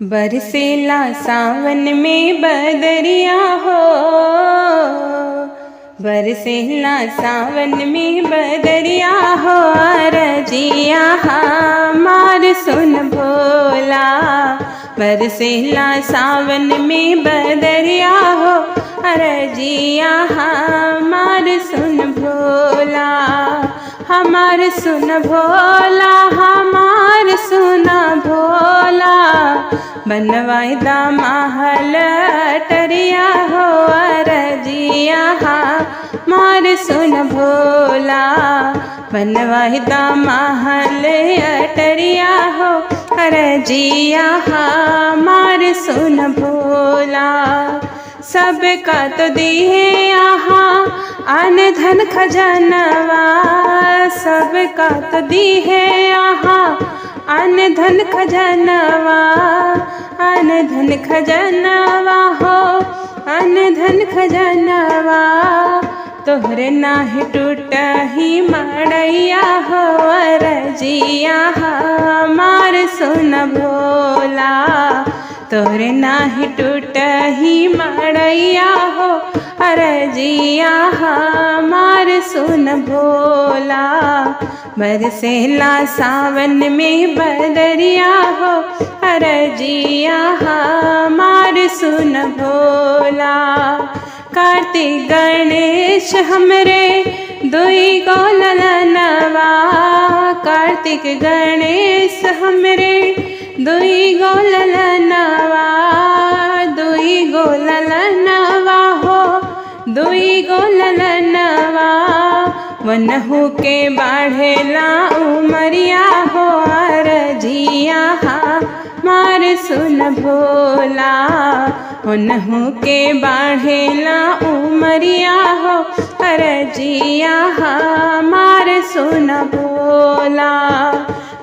बरसेला सावन में बदरिया हो, बरसेला सावन में बदरिया हो। रजिया हमार सुन भोला, बरसेला सावन में बदरिया हो। रजिया हमार सुन भोला, हमार सुन भोला, हमार सुन भोला। बनवायदा महल अटरिया हो। रजिया हमार सुन भोला, बनवायदा महल अटरिया हो। रजिया हमार सुन भोला। सबका तो दिए यहाँ अन धन खजनवा, सबका तो दिए यहाँ अन धन खजनवा। अन धन खजनवा हो, अन धन खजनवा। तोहरे नाहि टूटही मड़ैया हो। रजिया हमार सुन भोला, तोहरे नाहि टूटही मड़ैया हो। रजिया हमार सुन भोला, बरसेला सावन में बदरिया हो। रजिया हमार सुन भोला। कार्तिक गणेश हमरे दुई गो ललनवा, कार्तिक गणेश हमरे दुई गो ललनवा। दुई गो ललनवा हो, दुई गो ललनवा। वनहु के बाढ़ेला उमरिया हो। रजिया हमार सुन भोला, वनहु के बाढ़ेला उमरिया हो। रजिया हमार सुन भोला,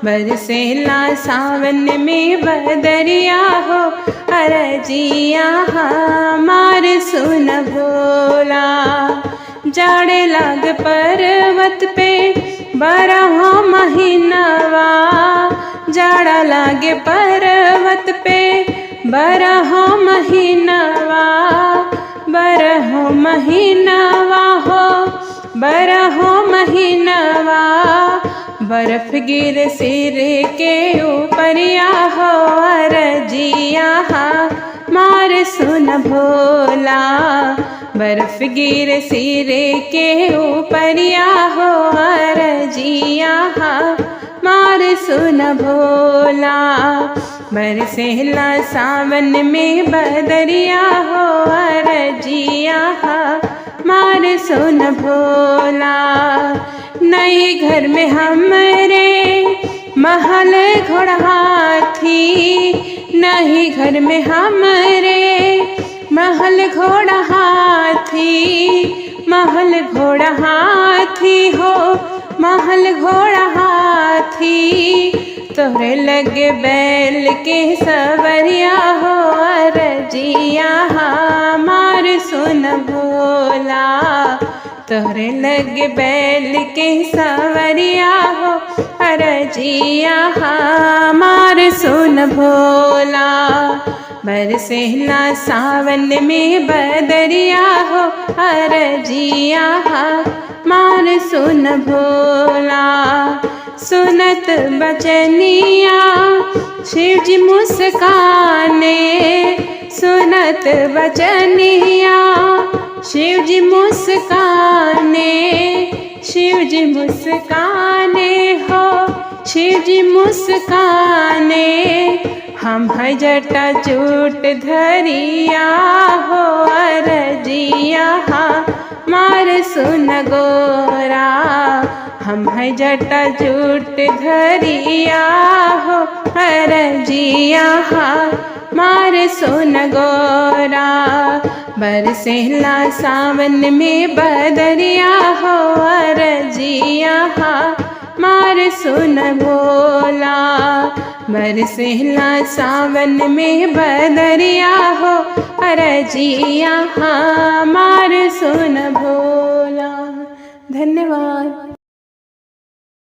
बरसेला सावन में बदरिया हो। रजिया हमार सुन भोला। जाड़े लाग पर्वत पे बारह महीनवा, जाड़ा लागे पर्वत पे बारह महीनवा। बारह महीनवा हो, बारह महीनवा। बर्फ गिर सिर के ऊपरिया हो। रजिया हमार सुन भोला, बर्फ गिर सिर के ऊपरिया हो। रजिया हमार सुन भोला, बरसेला सावन में बदरिया हो। रजिया हमार सुन भोला। नई घर में हमरे महल घोड़ा थी, नहीं घर में हमरे महल घोड़ा हाथी। महल घोड़ा हाथी हो, महल घोड़ा हाथी। तोहरे लगे बैल के सवरिया हो। रजिया हमार सुन भोला, तोहरे लगे बैल के सवरिया हो। रजिया हमार सुन भोला, बरसेला सावन में बदरिया हो। रजिया हमार सुन भोला। सुनत बचनिया शिव जी मुस्काने, सुनत बचनिया शिव जी मुस्काने। शिव जी मुस्काने हो, शिव जी मुस्काने। हम है जटा चूट धरिया हो। रजिया हमार सुन गोरा, हम है जटा चूट धरिया हो। रजिया हमार सुन गोरा, बरसेला सावन में बदरिया हो। रजिया हमार सुन भोला, बरसेला सावन में बदरिया हो। रजिया हमार सुन भोला। धन्यवाद।